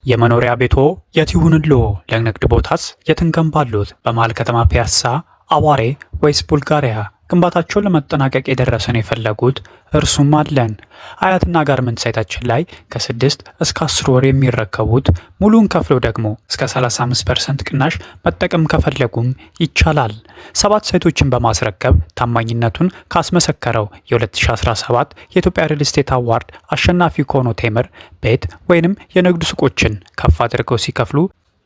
የመኖሪያ ቤቶ የት ይሁንልዎ? ለንግድ ቦታስ የት እንገንባሎት? በመሃል ከተማ ፒያሳ፣ አዋሬ ወይስ ቡልጋሪያ? ግንባታቸውን ለመጠናቀቅ የደረሰን የፈለጉት እርሱም አለን። አያትና ጋርመንት ሳይታችን ላይ ከ6 እስከ 10 ወር የሚረከቡት፣ ሙሉን ከፍለው ደግሞ እስከ 35% ቅናሽ መጠቀም ከፈለጉም ይቻላል። 7 ሳይቶችን በማስረከብ ታማኝነቱን ካስመሰከረው የ2017 የኢትዮጵያ ሪል ስቴት አዋርድ አሸናፊ ከሆነው ቴምር ቤት ወይንም የንግድ ሱቆችን ከፍ አድርገው ሲከፍሉ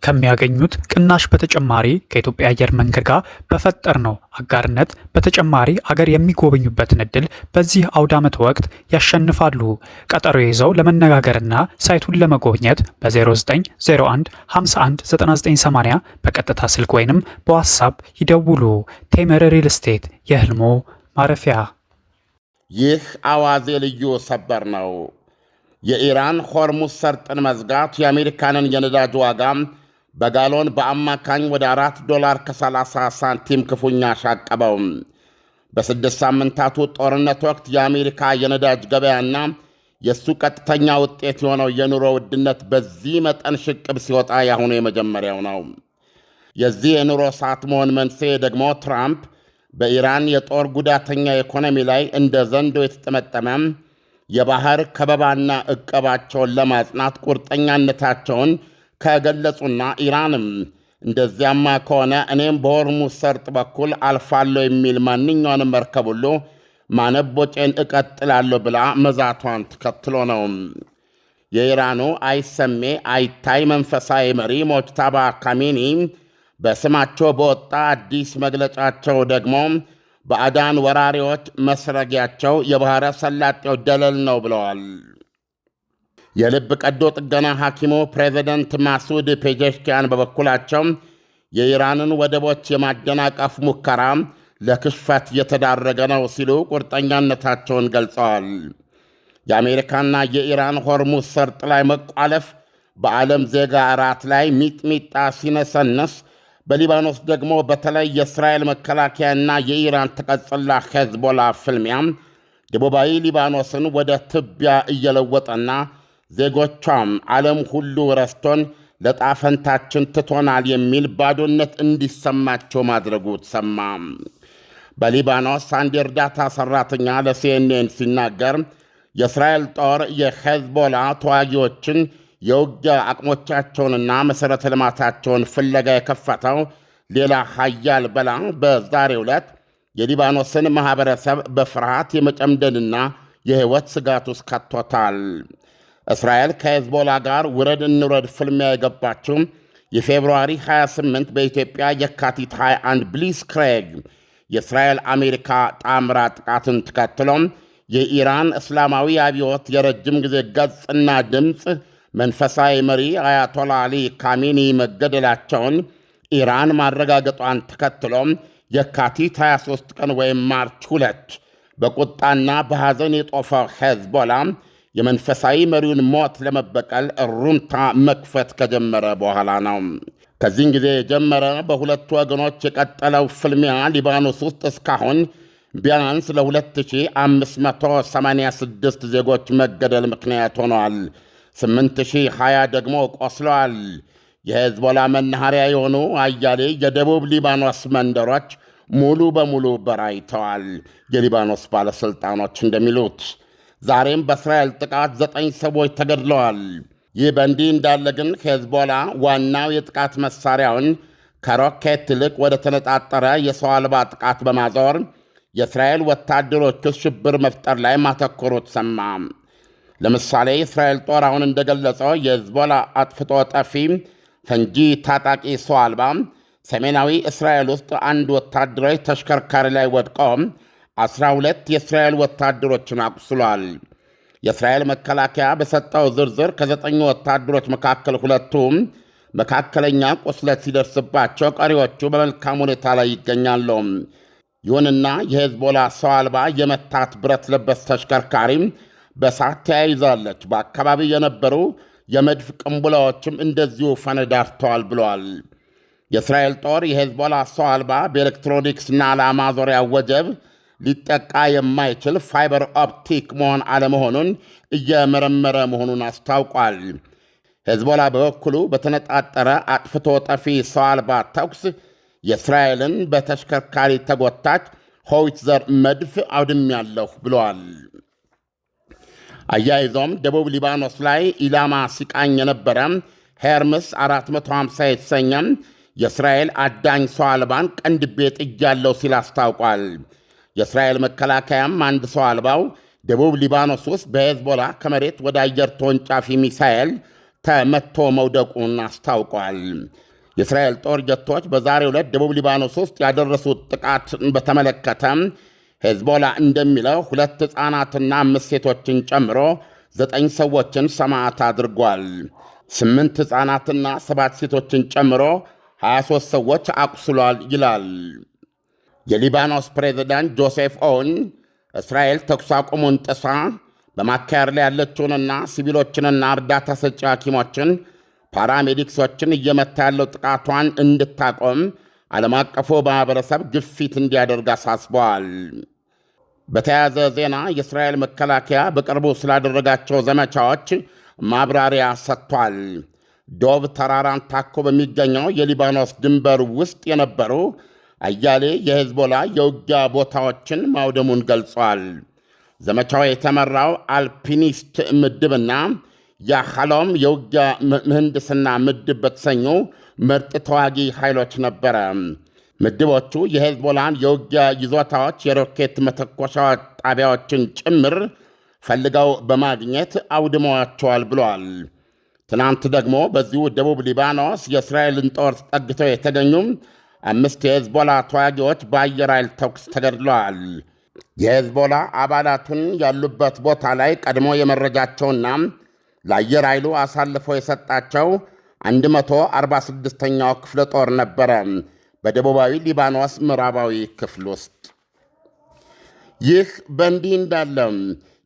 ከሚያገኙት ቅናሽ በተጨማሪ ከኢትዮጵያ አየር መንገድ ጋር በፈጠርነው አጋርነት በተጨማሪ አገር የሚጎበኙበትን እድል በዚህ አውደ ዓመት ወቅት ያሸንፋሉ። ቀጠሮ ይዘው ለመነጋገርና ሳይቱን ለመጎብኘት በ0901 51 9980 በቀጥታ ስልክ ወይንም በዋትስአፕ ይደውሉ። ቴምር ሪል ስቴት የህልሞ ማረፊያ። ይህ አዋዜ ልዩ ሰበር ነው። የኢራን ሆርሙዝ ሰርጥን መዝጋት የአሜሪካንን የነዳጅ ዋጋ በጋሎን በአማካኝ ወደ $4 ከ30 ሳንቲም ክፉኛ አሻቀበው። በ6 ሳምንታቱ ጦርነት ወቅት የአሜሪካ የነዳጅ ገበያና የእሱ ቀጥተኛ ውጤት የሆነው የኑሮ ውድነት በዚህ መጠን ሽቅብ ሲወጣ ያሁኑ የመጀመሪያው ነው። የዚህ የኑሮ ሰዓት መሆን መንስኤ ደግሞ ትራምፕ በኢራን የጦር ጉዳተኛ ኢኮኖሚ ላይ እንደ ዘንዶ የተጠመጠመ የባህር ከበባና ዕቀባቸውን ለማጽናት ቁርጠኛነታቸውን ከገለጹና ኢራንም እንደዚያማ ከሆነ እኔም በሆርሙዝ ሰርጥ በኩል አልፋለሁ የሚል ማንኛውንም መርከብ ሁሉ ማነቦጬን እቀጥላለሁ ብላ መዛቷን ተከትሎ ነው። የኢራኑ አይሰሜ አይታይ መንፈሳዊ መሪ ሞጅታባ ካሜኒ በስማቸው በወጣ አዲስ መግለጫቸው ደግሞ ባዕዳን ወራሪዎች መስረጊያቸው የባሕረ ሰላጤው ደለል ነው ብለዋል። የልብ ቀዶ ጥገና ሐኪሙ ፕሬዚደንት ማሱድ ፔጀሽኪያን በበኩላቸው የኢራንን ወደቦች የማደናቀፍ ሙከራ ለክሽፈት እየተዳረገ ነው ሲሉ ቁርጠኛነታቸውን ገልጸዋል። የአሜሪካና የኢራን ሆርሙዝ ሰርጥ ላይ መቋለፍ በዓለም ዜጋ እራት ላይ ሚጥሚጣ ሲነሰንስ፣ በሊባኖስ ደግሞ በተለይ የእስራኤል መከላከያና የኢራን ተቀጽላ ሄዝቦላ ፍልሚያ ደቡባዊ ሊባኖስን ወደ ትቢያ እየለወጠና ዜጎቿም ዓለም ሁሉ ረስቶን ለጣፈንታችን ትቶናል የሚል ባዶነት እንዲሰማቸው ማድረጉ ተሰማ። በሊባኖስ አንድ የእርዳታ ሠራተኛ ለሲኤንኤን ሲናገር የእስራኤል ጦር የሄዝቦላ ተዋጊዎችን የውጊያ አቅሞቻቸውንና መሠረተ ልማታቸውን ፍለጋ የከፈተው ሌላ ኃያል በላ በዛሬው ዕለት የሊባኖስን ማኅበረሰብ በፍርሃት የመጨምደንና የሕይወት ስጋት ውስጥ ከቶታል። እስራኤል ከሄዝቦላ ጋር ውረድ እንውረድ ፍልሚያ የገባችው የፌብርዋሪ 28 በኢትዮጵያ የካቲት 21 ብሊስክሬግ የእስራኤል አሜሪካ ጣምራ ጥቃትን ተከትሎም የኢራን እስላማዊ አብዮት የረጅም ጊዜ ገጽና ድምፅ መንፈሳዊ መሪ አያቶላ አሊ ካሜኒ መገደላቸውን ኢራን ማረጋገጧን ተከትሎም የካቲት 23 ቀን ወይም ማርች 2 በቁጣና በሐዘን የጦፈው ሄዝቦላ የመንፈሳዊ መሪውን ሞት ለመበቀል ሩምታ መክፈት ከጀመረ በኋላ ነው። ከዚህን ጊዜ የጀመረ በሁለቱ ወገኖች የቀጠለው ፍልሚያ ሊባኖስ ውስጥ እስካሁን ቢያንስ ለ2586 ዜጎች መገደል ምክንያት ሆነዋል። 8020 ደግሞ ቆስለዋል። የሄዝቦላ መናኸሪያ የሆኑ አያሌ የደቡብ ሊባኖስ መንደሮች ሙሉ በሙሉ በራይተዋል። የሊባኖስ ባለሥልጣኖች እንደሚሉት ዛሬም በእስራኤል ጥቃት 9 ሰዎች ተገድለዋል። ይህ በእንዲህ እንዳለ ግን ሄዝቦላ ዋናው የጥቃት መሣሪያውን ከሮኬት ይልቅ ወደ ተነጣጠረ የሰው አልባ ጥቃት በማዞር የእስራኤል ወታደሮች ሽብር መፍጠር ላይ ማተኮሩ ተሰማ። ለምሳሌ የእስራኤል ጦር አሁን እንደገለጸው የሄዝቦላ አጥፍቶ ጠፊ ፈንጂ ታጣቂ ሰው አልባ ሰሜናዊ እስራኤል ውስጥ አንድ ወታደራዊ ተሽከርካሪ ላይ ወድቀው 12 የእስራኤል ወታደሮችን አቁስሏል። የእስራኤል መከላከያ በሰጠው ዝርዝር ከ9 ወታደሮች መካከል 2ቱ መካከለኛ ቁስለት ሲደርስባቸው፣ ቀሪዎቹ በመልካም ሁኔታ ላይ ይገኛሉ። ይሁንና የሄዝቦላ ሰው አልባ የመታት ብረት ለበስ ተሽከርካሪ በሳት ተያይዛለች። በአካባቢው የነበሩ የመድፍ ቅንቡላዎችም እንደዚሁ ፈነዳድተዋል ብለዋል። የእስራኤል ጦር የሄዝቦላ ሰው አልባ በኤሌክትሮኒክስና ለማዞሪያ ወጀብ ሊጠቃ የማይችል ፋይበር ኦፕቲክ መሆን አለመሆኑን እየመረመረ መሆኑን አስታውቋል። ሄዝቦላ በበኩሉ በተነጣጠረ አጥፍቶ ጠፊ ሰው አልባ ተኩስ የእስራኤልን በተሽከርካሪ ተጎታች ሆዊትዘር መድፍ አውድሜያለሁ ብለዋል። አያይዞም ደቡብ ሊባኖስ ላይ ኢላማ ሲቃኝ የነበረ ሄርምስ 450 የተሰኘ የእስራኤል አዳኝ ሰው አልባን ቀንድቤ ጥያለሁ ሲል አስታውቋል። የእስራኤል መከላከያም አንድ ሰው አልባው ደቡብ ሊባኖስ ውስጥ በሄዝቦላ ከመሬት ወደ አየር ተወንጫፊ ሚሳኤል ተመቶ መውደቁን አስታውቋል። የእስራኤል ጦር ጀቶች በዛሬው ዕለት ደቡብ ሊባኖስ ውስጥ ያደረሱት ጥቃት በተመለከተ ሄዝቦላ እንደሚለው 2 ሕፃናትና 5 ሴቶችን ጨምሮ 9 ሰዎችን ሰማዕት አድርጓል። 8 ሕፃናትና 7 ሴቶችን ጨምሮ 23 ሰዎች አቁስሏል ይላል። የሊባኖስ ፕሬዝዳንት ጆሴፍ ኦውን እስራኤል ተኩስ አቁሙን ጥሳ በማካሄድ ላይ ያለችውንና ሲቪሎችንና እርዳታ ሰጪ ሐኪሞችን፣ ፓራሜዲክሶችን እየመታ ያለው ጥቃቷን እንድታቆም ዓለም አቀፉ ማኅበረሰብ ግፊት እንዲያደርግ አሳስበዋል። በተያያዘ ዜና የእስራኤል መከላከያ በቅርቡ ስላደረጋቸው ዘመቻዎች ማብራሪያ ሰጥቷል። ዶብ ተራራን ታኮ በሚገኘው የሊባኖስ ድንበር ውስጥ የነበሩ አያሌ የሄዝቦላ የውጊያ ቦታዎችን ማውደሙን ገልጿል። ዘመቻው የተመራው አልፒኒስት ምድብና የሐሎም የውጊያ ምህንድስና ምድብ በተሰኙ ምርጥ ተዋጊ ኃይሎች ነበረ። ምድቦቹ የሄዝቦላን የውጊያ ይዞታዎች፣ የሮኬት መተኮሻ ጣቢያዎችን ጭምር ፈልገው በማግኘት አውድመዋቸዋል ብለዋል። ትናንት ደግሞ በዚሁ ደቡብ ሊባኖስ የእስራኤልን ጦር ጠግተው የተገኙ 5 የሄዝቦላ ተዋጊዎች በአየር ኃይል ተኩስ ተገድለዋል። የሄዝቦላ አባላቱን ያሉበት ቦታ ላይ ቀድሞ የመረጃቸውና ለአየር ኃይሉ አሳልፈው የሰጣቸው 146ኛው ክፍለ ጦር ነበረ በደቡባዊ ሊባኖስ ምዕራባዊ ክፍል ውስጥ። ይህ በእንዲህ እንዳለ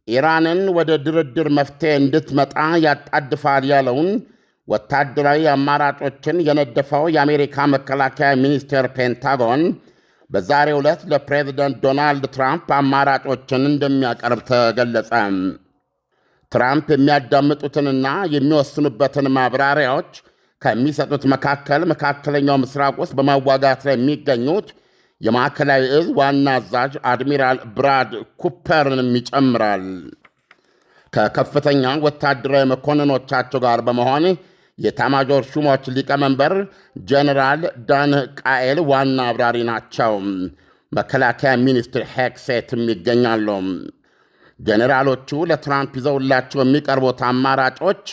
ኢራንን ወደ ድርድር መፍትሄ እንድትመጣ ያጣድፋል ያለውን ወታደራዊ አማራጮችን የነደፈው የአሜሪካ መከላከያ ሚኒስቴር ፔንታጎን በዛሬው ዕለት ለፕሬዝደንት ዶናልድ ትራምፕ አማራጮችን እንደሚያቀርብ ተገለጸ። ትራምፕ የሚያዳምጡትንና የሚወስኑበትን ማብራሪያዎች ከሚሰጡት መካከል መካከለኛው ምስራቅ ውስጥ በማዋጋት ላይ የሚገኙት የማዕከላዊ እዝ ዋና አዛዥ አድሚራል ብራድ ኩፐርንም ይጨምራል። ከከፍተኛ ወታደራዊ መኮንኖቻቸው ጋር በመሆን የኤታማዦር ሹሞች ሊቀመንበር ጀነራል ዳን ቃኤል ዋና አብራሪ ናቸው። መከላከያ ሚኒስትር ሄግሴትም ይገኛሉ። ጀኔራሎቹ ለትራምፕ ይዘውላቸው የሚቀርቡት አማራጮች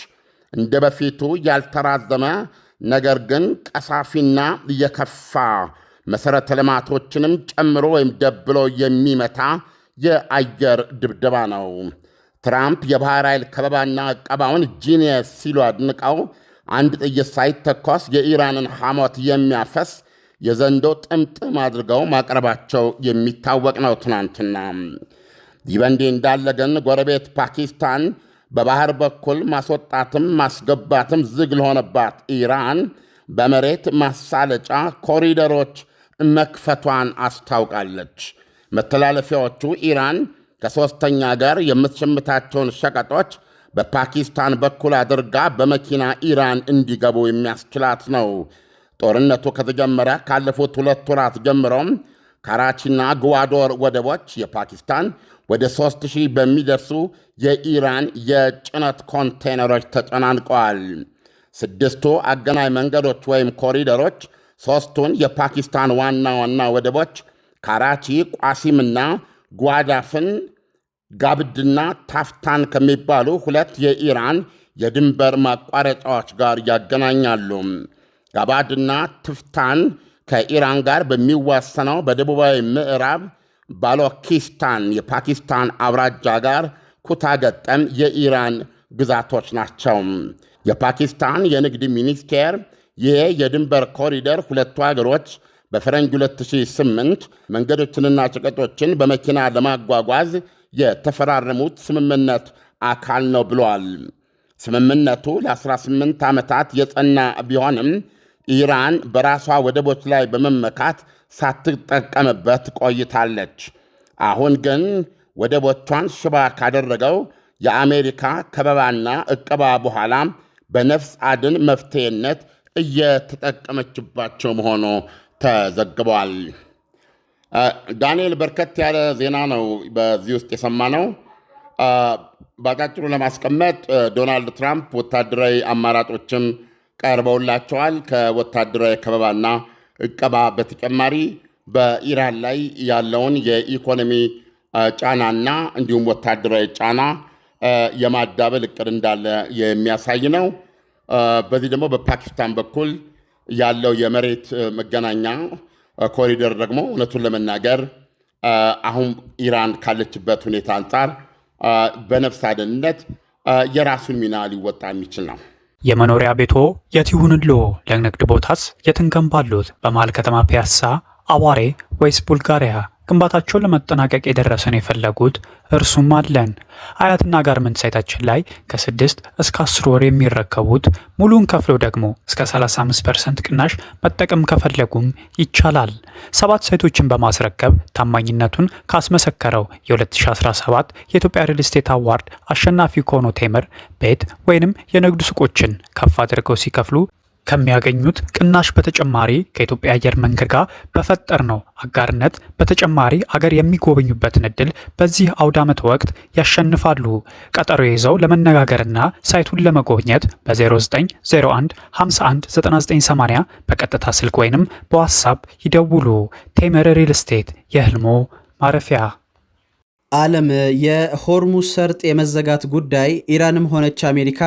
እንደ በፊቱ ያልተራዘመ ነገር ግን ቀሳፊና የከፋ መሠረተ ልማቶችንም ጨምሮ ወይም ደብሎ የሚመታ የአየር ድብደባ ነው። ትራምፕ የባሕር ኃይል ከበባና ዕቀባውን ጂኒየስ ሲሉ አድንቀው አንድ ጥይት ሳይተኮስ የኢራንን ሐሞት የሚያፈስ የዘንዶ ጥምጥም አድርገው ማቅረባቸው የሚታወቅ ነው። ትናንትና ይህ በእንዲህ እንዳለ ግን ጎረቤት ፓኪስታን በባህር በኩል ማስወጣትም ማስገባትም ዝግ ለሆነባት ኢራን በመሬት ማሳለጫ ኮሪደሮች መክፈቷን አስታውቃለች። መተላለፊያዎቹ ኢራን ከሦስተኛ ጋር የምትሸምታቸውን ሸቀጦች በፓኪስታን በኩል አድርጋ በመኪና ኢራን እንዲገቡ የሚያስችላት ነው። ጦርነቱ ከተጀመረ ካለፉት 2 ወራት ጀምሮም ካራቺና ግዋዶር ወደቦች የፓኪስታን ወደ 3000 በሚደርሱ የኢራን የጭነት ኮንቴነሮች ተጨናንቀዋል። 6ቱ አገናኝ መንገዶች ወይም ኮሪደሮች 3ቱን የፓኪስታን ዋና ዋና ወደቦች ካራቺ፣ ቋሲምና ጓዳፍን ጋብድና ታፍታን ከሚባሉ 2 የኢራን የድንበር ማቋረጫዎች ጋር ያገናኛሉ። ጋባድና ትፍታን ከኢራን ጋር በሚዋሰነው በደቡባዊ ምዕራብ ባሎኪስታን የፓኪስታን አውራጃ ጋር ኩታ ገጠም የኢራን ግዛቶች ናቸው። የፓኪስታን የንግድ ሚኒስቴር ይሄ የድንበር ኮሪደር ሁለቱ አገሮች በፈረንጅ 2008 መንገዶችንና ሸቀጦችን በመኪና ለማጓጓዝ የተፈራረሙት ስምምነት አካል ነው ብለዋል። ስምምነቱ ለ18 ዓመታት የጸና ቢሆንም ኢራን በራሷ ወደቦች ላይ በመመካት ሳትጠቀምበት ቆይታለች። አሁን ግን ወደቦቿን ሽባ ካደረገው የአሜሪካ ከበባና ዕቀባ በኋላ በነፍስ አድን መፍትሄነት እየተጠቀመችባቸው መሆኑ ተዘግቧል። ዳንኤል፣ በርከት ያለ ዜና ነው በዚህ ውስጥ የሰማነው። በአጫጭሩ ለማስቀመጥ ዶናልድ ትራምፕ ወታደራዊ አማራጮችም ቀርበውላቸዋል። ከወታደራዊ ከበባና እቀባ በተጨማሪ በኢራን ላይ ያለውን የኢኮኖሚ ጫናና እንዲሁም ወታደራዊ ጫና የማዳበል እቅድ እንዳለ የሚያሳይ ነው። በዚህ ደግሞ በፓኪስታን በኩል ያለው የመሬት መገናኛ ኮሪደር ደግሞ እውነቱን ለመናገር አሁን ኢራን ካለችበት ሁኔታ አንጻር በነፍስ አድንነት የራሱን ሚና ሊወጣ የሚችል ነው። የመኖሪያ ቤቶ የት ይሁንልዎ? ለንግድ ቦታስ የት እንገንባሎት? በመሃል ከተማ ፒያሳ፣ አዋሬ ወይስ ቡልጋሪያ ግንባታቸውን ለመጠናቀቅ የደረሰን የፈለጉት? እርሱም አለን። አያትና ጋርመንት ሳይታችን ላይ ከ6 እስከ 10 ወር የሚረከቡት፣ ሙሉን ከፍለው ደግሞ እስከ 35% ቅናሽ መጠቀም ከፈለጉም ይቻላል። 7 ሳይቶችን በማስረከብ ታማኝነቱን ካስመሰከረው የ2017 የኢትዮጵያ ሪል ስቴት አዋርድ አሸናፊ ከሆነው ቴምር ቤት ወይንም የንግድ ሱቆችን ከፍ አድርገው ሲከፍሉ ከሚያገኙት ቅናሽ በተጨማሪ ከኢትዮጵያ አየር መንገድ ጋር በፈጠርነው አጋርነት በተጨማሪ አገር የሚጎበኙበትን እድል በዚህ አውደ ዓመት ወቅት ያሸንፋሉ። ቀጠሮ ይዘው ለመነጋገርና ሳይቱን ለመጎብኘት በ0901 51 9980 በቀጥታ ስልክ ወይንም በዋትስአፕ ይደውሉ። ቴምር ሪል ስቴት የህልሞ ማረፊያ። ዓለም የሆርሙዝ ሰርጥ የመዘጋት ጉዳይ ኢራንም ሆነች አሜሪካ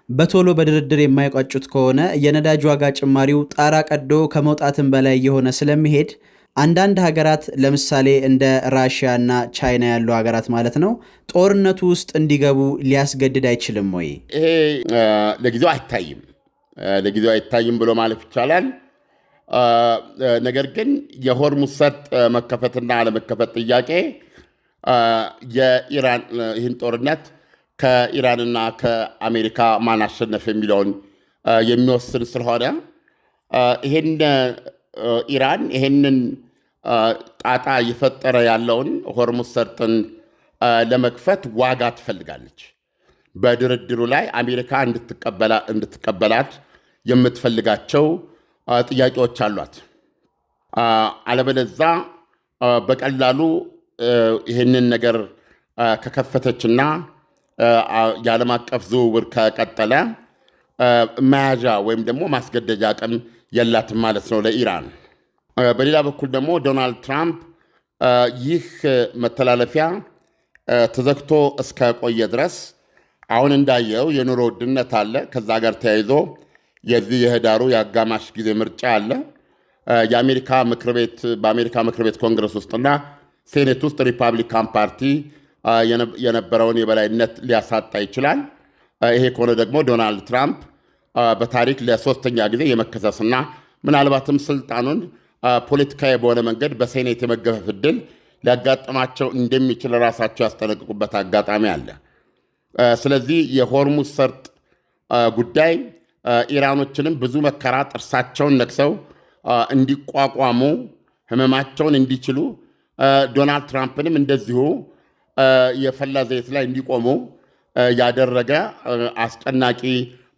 በቶሎ በድርድር የማይቋጩት ከሆነ የነዳጅ ዋጋ ጭማሪው ጣራ ቀዶ ከመውጣትም በላይ የሆነ ስለሚሄድ አንዳንድ ሀገራት ለምሳሌ እንደ ራሽያ እና ቻይና ያሉ ሀገራት ማለት ነው ጦርነቱ ውስጥ እንዲገቡ ሊያስገድድ አይችልም ወይ? ይሄ ለጊዜው አይታይም ብሎ ማለፍ ይቻላል። ነገር ግን የሆርሙዝ ሰርጥ መከፈትና አለመከፈት ጥያቄ የኢራን ይህን ጦርነት ከኢራንና ከአሜሪካ ማን አሸነፍ የሚለውን የሚወስን ስለሆነ ኢራን ይሄንን ጣጣ እየፈጠረ ያለውን ሆርሙዝ ሰርጥን ለመክፈት ዋጋ ትፈልጋለች። በድርድሩ ላይ አሜሪካ እንድትቀበላት የምትፈልጋቸው ጥያቄዎች አሏት። አለበለዛ በቀላሉ ይህንን ነገር ከከፈተችና የዓለም አቀፍ ዝውውር ከቀጠለ መያዣ ወይም ደግሞ ማስገደጃ አቅም የላትም ማለት ነው ለኢራን። በሌላ በኩል ደግሞ ዶናልድ ትራምፕ ይህ መተላለፊያ ተዘግቶ እስከ ቆየ ድረስ አሁን እንዳየው የኑሮ ውድነት አለ። ከዛ ጋር ተያይዞ የዚህ የህዳሩ የአጋማሽ ጊዜ ምርጫ አለ። በአሜሪካ ምክር ቤት ኮንግረስ ውስጥና ሴኔት ውስጥ ሪፐብሊካን ፓርቲ የነበረውን የበላይነት ሊያሳጣ ይችላል። ይሄ ከሆነ ደግሞ ዶናልድ ትራምፕ በታሪክ ለሶስተኛ ጊዜ የመከሰስና ምናልባትም ስልጣኑን ፖለቲካዊ በሆነ መንገድ በሴኔት የመገፈፍ ዕድል ሊያጋጥማቸው እንደሚችል ራሳቸው ያስጠነቅቁበት አጋጣሚ አለ። ስለዚህ የሆርሙዝ ሰርጥ ጉዳይ ኢራኖችንም ብዙ መከራ ጥርሳቸውን ነክሰው እንዲቋቋሙ ህመማቸውን እንዲችሉ ዶናልድ ትራምፕንም እንደዚሁ የፈላ ዘይት ላይ እንዲቆሙ ያደረገ አስጨናቂ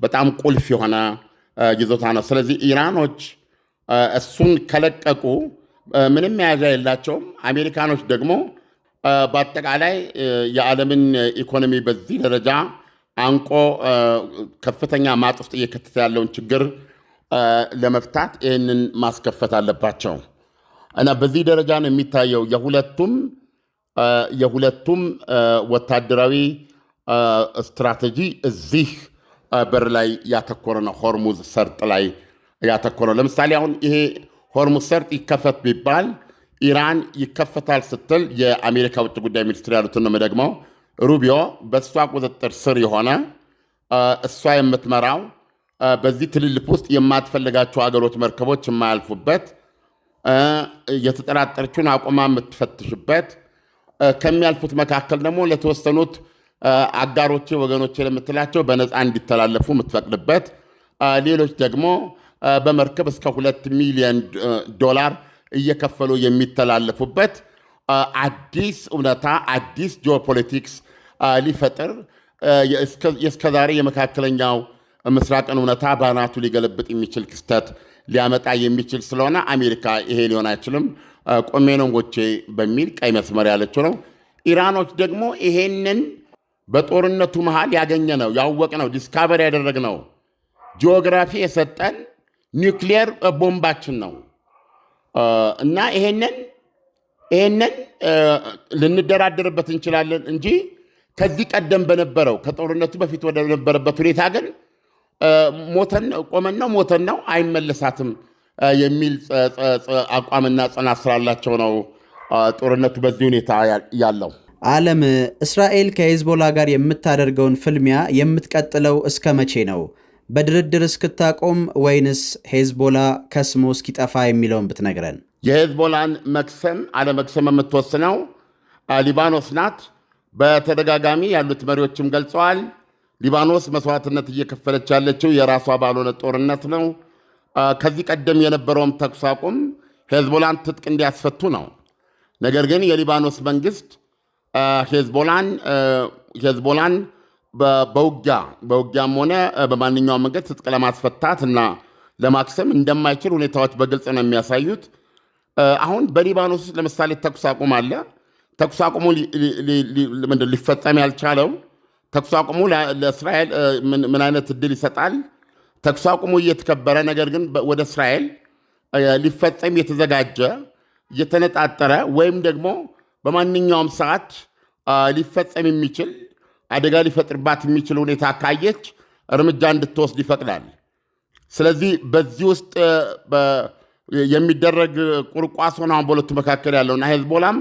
በጣም ቁልፍ የሆነ ይዞታ ነው። ስለዚህ ኢራኖች እሱን ከለቀቁ ምንም መያዣ የላቸውም። አሜሪካኖች ደግሞ በአጠቃላይ የዓለምን ኢኮኖሚ በዚህ ደረጃ አንቆ ከፍተኛ ማጥ ውስጥ እየከተተ ያለውን ችግር ለመፍታት ይህንን ማስከፈት አለባቸው እና በዚህ ደረጃ ነው የሚታየው የሁለቱም ወታደራዊ ስትራቴጂ እዚህ በር ላይ ያተኮረ ነው። ሆርሙዝ ሰርጥ ላይ ያተኮረ። ለምሳሌ አሁን ይሄ ሆርሙዝ ሰርጥ ይከፈት ቢባል ኢራን ይከፈታል ስትል የአሜሪካ ውጭ ጉዳይ ሚኒስትር ያሉትን ነው የምደግመው፣ ሩቢዮ በእሷ ቁጥጥር ስር የሆነ እሷ የምትመራው በዚህ ትልልፍ ውስጥ የማትፈልጋቸው አገሮች መርከቦች የማያልፉበት የተጠራጠረችውን አቁማ የምትፈትሽበት ከሚያልፉት መካከል ደግሞ ለተወሰኑት አጋሮቼ ወገኖቼ ለምትላቸው በነፃ እንዲተላለፉ የምትፈቅድበት፣ ሌሎች ደግሞ በመርከብ እስከ $2 ሚሊዮን እየከፈሉ የሚተላለፉበት አዲስ እውነታ አዲስ ጂኦፖለቲክስ ሊፈጥር የእስከዛሬ የመካከለኛው ምስራቅን እውነታ በአናቱ ሊገለብጥ የሚችል ክስተት ሊያመጣ የሚችል ስለሆነ አሜሪካ ይሄ ሊሆን አይችልም ቆሜ ነው ጎቼ በሚል ቀይ መስመር ያለችው ነው። ኢራኖች ደግሞ ይሄንን በጦርነቱ መሃል ያገኘ ነው ያወቅ ነው ዲስካቨር ያደረግ ነው ጂኦግራፊ የሰጠን ኒውክሊየር ቦምባችን ነው እና ይሄንን ልንደራደርበት እንችላለን እንጂ ከዚህ ቀደም በነበረው ከጦርነቱ በፊት ወደ ነበረበት ሁኔታ ግን ቆመን ነው ሞተን ነው አይመለሳትም የሚል አቋምና ጽናት ስላላቸው ነው ጦርነቱ በዚህ ሁኔታ ያለው። ዓለም እስራኤል ከሄዝቦላ ጋር የምታደርገውን ፍልሚያ የምትቀጥለው እስከ መቼ ነው? በድርድር እስክታቆም ወይንስ ሄዝቦላ ከስሞ እስኪጠፋ የሚለውን ብትነግረን። የሄዝቦላን መክሰም አለመክሰም የምትወስነው ሊባኖስ ናት። በተደጋጋሚ ያሉት መሪዎችም ገልጸዋል። ሊባኖስ መስዋዕትነት እየከፈለች ያለችው የራሷ ባልሆነ ጦርነት ነው። ከዚህ ቀደም የነበረውም ተኩስ አቁም ሄዝቦላን ትጥቅ እንዲያስፈቱ ነው። ነገር ግን የሊባኖስ መንግስት ሄዝቦላን በውጊያም ሆነ በማንኛውም መንገድ ትጥቅ ለማስፈታት እና ለማክሰም እንደማይችል ሁኔታዎች በግልጽ ነው የሚያሳዩት። አሁን በሊባኖስ ውስጥ ለምሳሌ ተኩስ አቁም አለ። ተኩስ አቁሙ ሊፈጸም ያልቻለው ተኩስ አቁሙ ለእስራኤል ምን አይነት እድል ይሰጣል? ተኩስ አቁሙ እየተከበረ ነገር ግን ወደ እስራኤል ሊፈጸም የተዘጋጀ እየተነጣጠረ ወይም ደግሞ በማንኛውም ሰዓት ሊፈጸም የሚችል አደጋ ሊፈጥርባት የሚችል ሁኔታ ካየች እርምጃ እንድትወስድ ይፈቅዳል። ስለዚህ በዚህ ውስጥ የሚደረግ ቁርቋስ ሆነ አሁን በሁለቱ መካከል ያለውና ሄዝቦላም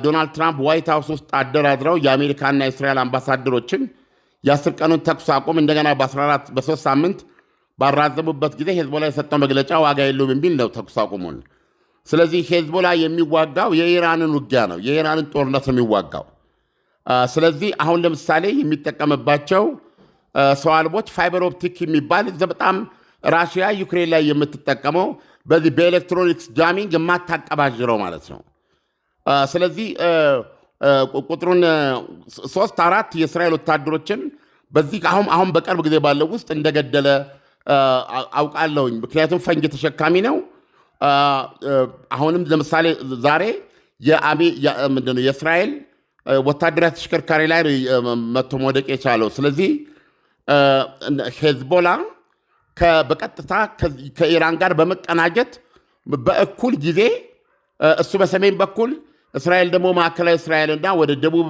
ዶናልድ ትራምፕ ዋይት ሃውስ ውስጥ አደራድረው የአሜሪካና የእስራኤል አምባሳደሮችን የ10 ቀኑን ተኩስ አቁም እንደገና በ3 ሳምንት ባራዘሙበት ጊዜ ሄዝቦላ የሰጠው መግለጫ ዋጋ የለውም የሚል ነው ተኩስ አቁሙን። ስለዚህ ሄዝቦላ የሚዋጋው የኢራንን ውጊያ ነው፣ የኢራንን ጦርነት ነው የሚዋጋው። ስለዚህ አሁን ለምሳሌ የሚጠቀምባቸው ሰው አልቦች ፋይበር ኦፕቲክ የሚባል በጣም ራሽያ ዩክሬን ላይ የምትጠቀመው በዚህ በኤሌክትሮኒክስ ጃሚንግ የማታቀባዥረው ማለት ነው። ስለዚህ ቁጥሩን 3-4 የእስራኤል ወታደሮችን በዚህ አሁን በቅርብ ጊዜ ባለው ውስጥ እንደገደለ አውቃለሁኝ። ምክንያቱም ፈንጅ ተሸካሚ ነው። አሁንም ለምሳሌ ዛሬ የእስራኤል ወታደራዊ ተሽከርካሪ ላይ መቶ መውደቅ የቻለው። ስለዚህ ሄዝቦላ በቀጥታ ከኢራን ጋር በመቀናጀት በእኩል ጊዜ እሱ በሰሜን በኩል እስራኤል ደግሞ ማዕከላዊ እስራኤልና ወደ ደቡብ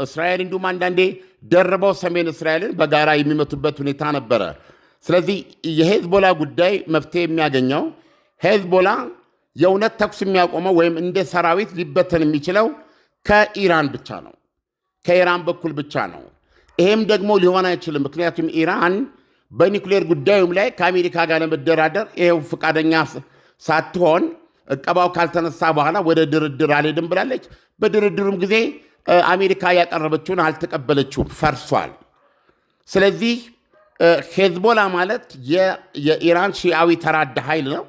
እስራኤል እንዲሁም አንዳንዴ ደርበው ሰሜን እስራኤልን በጋራ የሚመቱበት ሁኔታ ነበረ። ስለዚህ የሄዝቦላ ጉዳይ መፍትሄ የሚያገኘው ሄዝቦላ የእውነት ተኩስ የሚያቆመው ወይም እንደ ሰራዊት ሊበተን የሚችለው ከኢራን ብቻ ነው፣ ከኢራን በኩል ብቻ ነው። ይሄም ደግሞ ሊሆን አይችልም። ምክንያቱም ኢራን በኒውክሌር ጉዳዩም ላይ ከአሜሪካ ጋር ለመደራደር ይሄው ፈቃደኛ ሳትሆን እቀባው ካልተነሳ በኋላ ወደ ድርድር አልሄድም ብላለች። በድርድሩም ጊዜ አሜሪካ ያቀረበችውን አልተቀበለችውም፣ ፈርሷል። ስለዚህ ሄዝቦላ ማለት የኢራን ሺዓዊ ተራዳ ኃይል ነው፣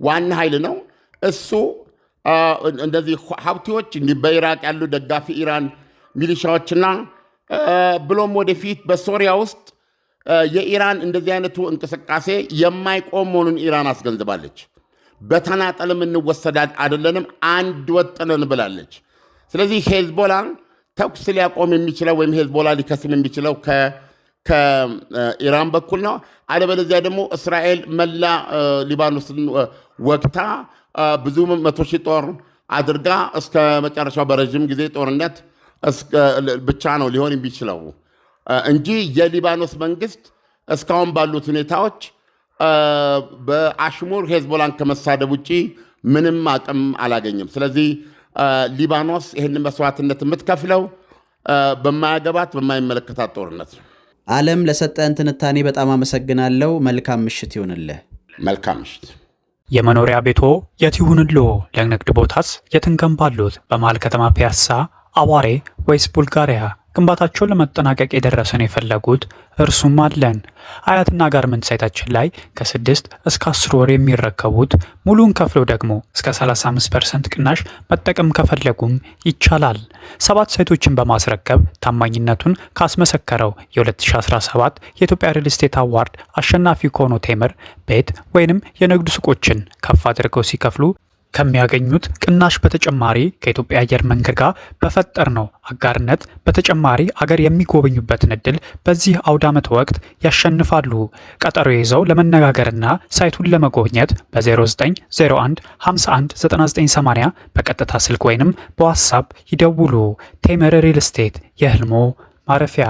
ዋና ኃይል ነው። እሱ እንደዚህ ሀብቲዎች በኢራቅ ያሉ ደጋፊ ኢራን ሚሊሻዎችና ብሎም ወደፊት በሶሪያ ውስጥ የኢራን እንደዚህ አይነቱ እንቅስቃሴ የማይቆም መሆኑን ኢራን አስገንዝባለች። በተናጠልም እንወሰዳድ አይደለንም፣ አንድ ወጥነን ብላለች። ስለዚህ ሄዝቦላ ተኩስ ሊያቆም የሚችለው ወይም ሄዝቦላ ሊከስም የሚችለው ከኢራን በኩል ነው። አለበለዚያ ደግሞ እስራኤል መላ ሊባኖስን ወግታ ብዙ 100,000 ጦር አድርጋ እስከ መጨረሻው በረዥም ጊዜ ጦርነት ብቻ ነው ሊሆን የሚችለው እንጂ የሊባኖስ መንግስት እስካሁን ባሉት ሁኔታዎች በአሽሙር ሄዝቦላን ከመሳደብ ውጭ ምንም አቅም አላገኝም። ስለዚህ ሊባኖስ ይህንን መስዋዕትነት የምትከፍለው በማያገባት በማይመለከታት ጦርነት ነው። ዓለም ለሰጠን ትንታኔ በጣም አመሰግናለሁ። መልካም ምሽት ይሁንልህ። መልካም ምሽት። የመኖሪያ ቤቶ የት ይሁንልዎ? ለንግድ ቦታስ የት እንገንባሎት? በመሃል ከተማ ፒያሳ፣ አዋሬ ወይስ ቡልጋሪያ? ግንባታቸውን ለመጠናቀቅ የደረሰን የፈለጉት እርሱም አለን። አያትና ጋርመንት ሳይታችን ላይ ከ6 እስከ 10 ወር የሚረከቡት ሙሉን ከፍለው ደግሞ እስከ 35% ቅናሽ መጠቀም ከፈለጉም ይቻላል። 7 ሳይቶችን በማስረከብ ታማኝነቱን ካስመሰከረው የ2017 የኢትዮጵያ ሪል ስቴት አዋርድ አሸናፊ ከሆነው ቴምር ቤት ወይንም የንግድ ሱቆችን ከፍ አድርገው ሲከፍሉ ከሚያገኙት ቅናሽ በተጨማሪ ከኢትዮጵያ አየር መንገድ ጋር በፈጠርነው አጋርነት በተጨማሪ አገር የሚጎበኙበትን እድል በዚህ አውደ ዓመት ወቅት ያሸንፋሉ። ቀጠሮ ይዘው ለመነጋገርና ሳይቱን ለመጎብኘት በ0901 51 9980 በቀጥታ ስልክ ወይንም በዋትስአፕ ይደውሉ። ቴምር ሪል ስቴት የህልሞ ማረፊያ።